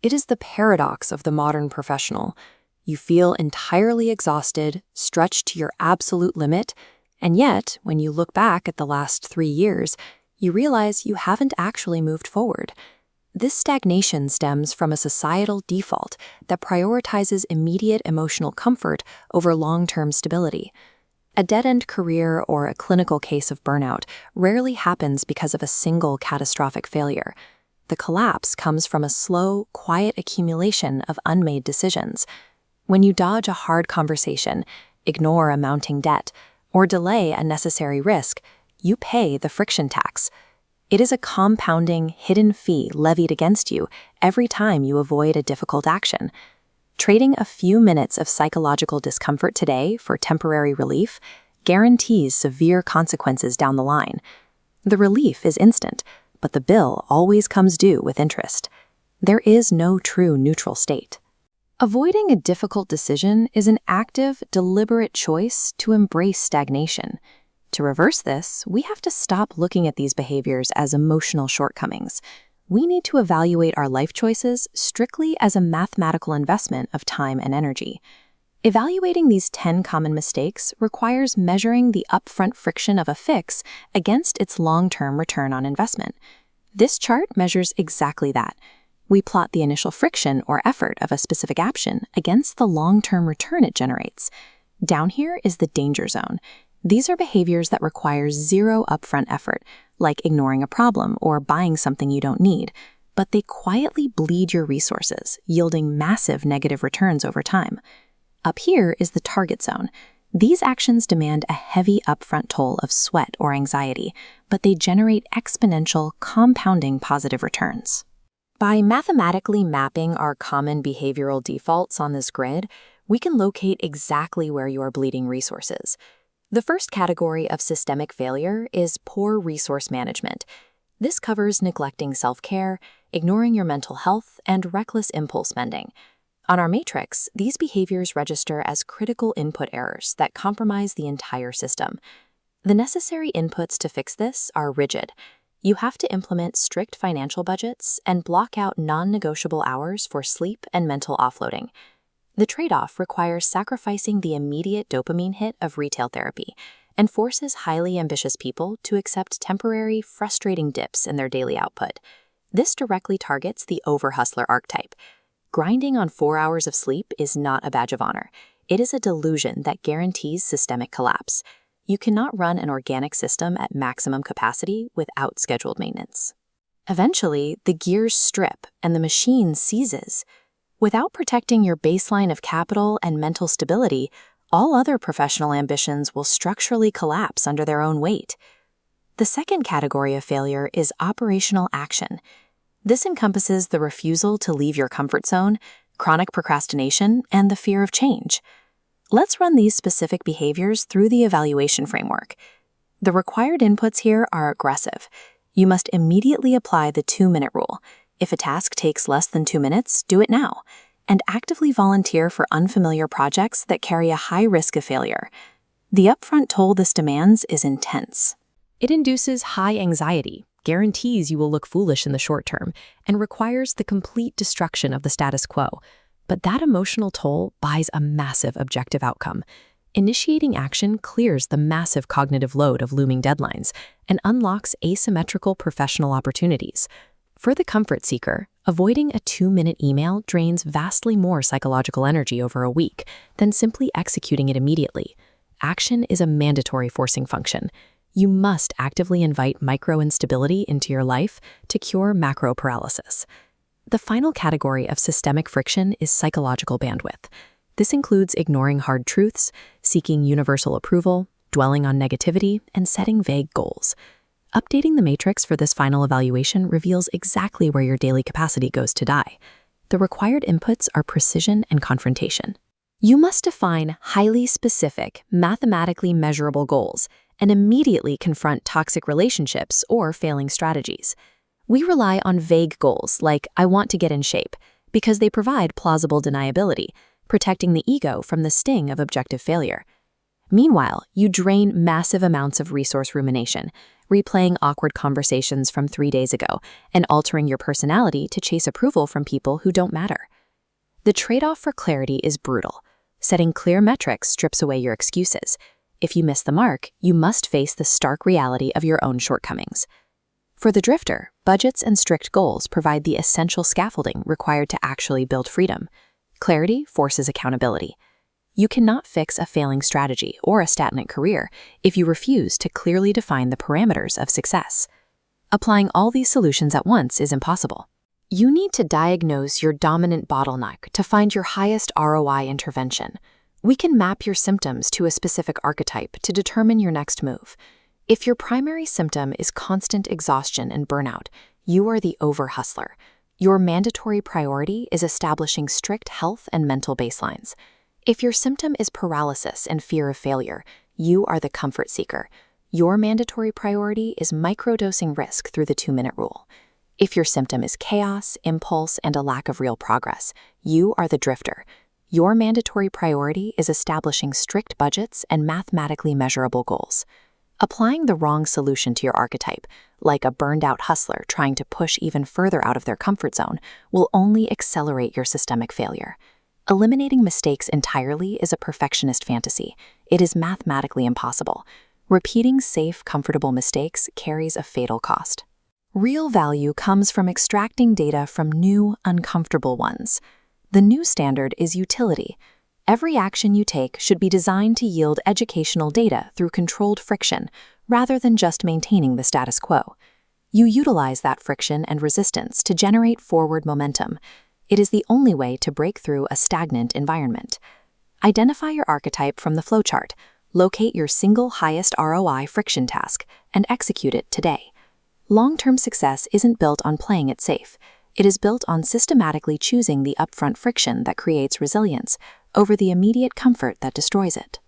It is the paradox of the modern professional. You feel entirely exhausted, stretched to your absolute limit, and yet, when you look back at the last 3 years, you realize you haven't actually moved forward. This stagnation stems from a societal default that prioritizes immediate emotional comfort over long-term stability. A dead-end career or a clinical case of burnout rarely happens because of a single catastrophic failure. The collapse comes from a slow, quiet accumulation of unmade decisions. When you dodge a hard conversation, ignore a mounting debt, or delay a necessary risk, you pay the friction tax. It is a compounding, hidden fee levied against you every time you avoid a difficult action. Trading a few minutes of psychological discomfort today for temporary relief guarantees severe consequences down the line. The relief is instant, but the bill always comes due with interest. There is no true neutral state. Avoiding a difficult decision is an active, deliberate choice to embrace stagnation. To reverse this, we have to stop looking at these behaviors as emotional shortcomings. We need to evaluate our life choices strictly as a mathematical investment of time and energy. Evaluating these 10 common mistakes requires measuring the upfront friction of a fix against its long-term return on investment. This chart measures exactly that. We plot the initial friction or effort of a specific action against the long-term return it generates. Down here is the danger zone. These are behaviors that require zero upfront effort, like ignoring a problem or buying something you don't need, but they quietly bleed your resources, yielding massive negative returns over time. Up here is the target zone. These actions demand a heavy upfront toll of sweat or anxiety, but they generate exponential, compounding positive returns. By mathematically mapping our common behavioral defaults on this grid, we can locate exactly where you are bleeding resources. The first category of systemic failure is poor resource management. This covers neglecting self-care, ignoring your mental health, and reckless impulse spending. On our matrix, these behaviors register as critical input errors that compromise the entire system. The necessary inputs to fix this are rigid. You have to implement strict financial budgets and block out non-negotiable hours for sleep and mental offloading. The trade-off requires sacrificing the immediate dopamine hit of retail therapy and forces highly ambitious people to accept temporary, frustrating dips in their daily output. This directly targets the overhustler archetype. Grinding on 4 hours of sleep is not a badge of honor. It is a delusion that guarantees systemic collapse. You cannot run an organic system at maximum capacity without scheduled maintenance. Eventually, the gears strip and the machine seizes. Without protecting your baseline of capital and mental stability, all other professional ambitions will structurally collapse under their own weight. The second category of failure is operational action. This encompasses the refusal to leave your comfort zone, chronic procrastination, and the fear of change. Let's run these specific behaviors through the evaluation framework. The required inputs here are aggressive. You must immediately apply the 2-minute rule. If a task takes less than 2 minutes, do it now, and actively volunteer for unfamiliar projects that carry a high risk of failure. The upfront toll this demands is intense. It induces high anxiety, guarantees you will look foolish in the short term, and requires the complete destruction of the status quo. But that emotional toll buys a massive objective outcome. Initiating action clears the massive cognitive load of looming deadlines and unlocks asymmetrical professional opportunities. For the comfort seeker, avoiding a 2-minute email drains vastly more psychological energy over a week than simply executing it immediately. Action is a mandatory forcing function. You must actively invite micro-instability into your life to cure macro paralysis. The final category of systemic friction is psychological bandwidth. This includes ignoring hard truths, seeking universal approval, dwelling on negativity, and setting vague goals. Updating the matrix for this final evaluation reveals exactly where your daily capacity goes to die. The required inputs are precision and confrontation. You must define highly specific, mathematically measurable goals and immediately confront toxic relationships or failing strategies. We rely on vague goals like "I want to get in shape" because they provide plausible deniability, protecting the ego from the sting of objective failure. Meanwhile, you drain massive amounts of resource rumination, replaying awkward conversations from 3 days ago, and altering your personality to chase approval from people who don't matter. The trade-off for clarity is brutal. Setting clear metrics strips away your excuses. If you miss the mark, you must face the stark reality of your own shortcomings. For the drifter, budgets and strict goals provide the essential scaffolding required to actually build freedom. Clarity forces accountability. You cannot fix a failing strategy or a stagnant career if you refuse to clearly define the parameters of success. Applying all these solutions at once is impossible. You need to diagnose your dominant bottleneck to find your highest ROI intervention. We can map your symptoms to a specific archetype to determine your next move. If your primary symptom is constant exhaustion and burnout, you are the over-hustler. Your mandatory priority is establishing strict health and mental baselines. If your symptom is paralysis and fear of failure, you are the comfort seeker. Your mandatory priority is microdosing risk through the 2-minute rule. If your symptom is chaos, impulse, and a lack of real progress, you are the drifter. Your mandatory priority is establishing strict budgets and mathematically measurable goals. Applying the wrong solution to your archetype, like a burned-out hustler trying to push even further out of their comfort zone, will only accelerate your systemic failure. Eliminating mistakes entirely is a perfectionist fantasy. It is mathematically impossible. Repeating safe, comfortable mistakes carries a fatal cost. Real value comes from extracting data from new, uncomfortable ones. The new standard is utility. Every action you take should be designed to yield educational data through controlled friction, rather than just maintaining the status quo. You utilize that friction and resistance to generate forward momentum. It is the only way to break through a stagnant environment. Identify your archetype from the flowchart, locate your single highest ROI friction task, and execute it today. Long-term success isn't built on playing it safe. It is built on systematically choosing the upfront friction that creates resilience over the immediate comfort that destroys it.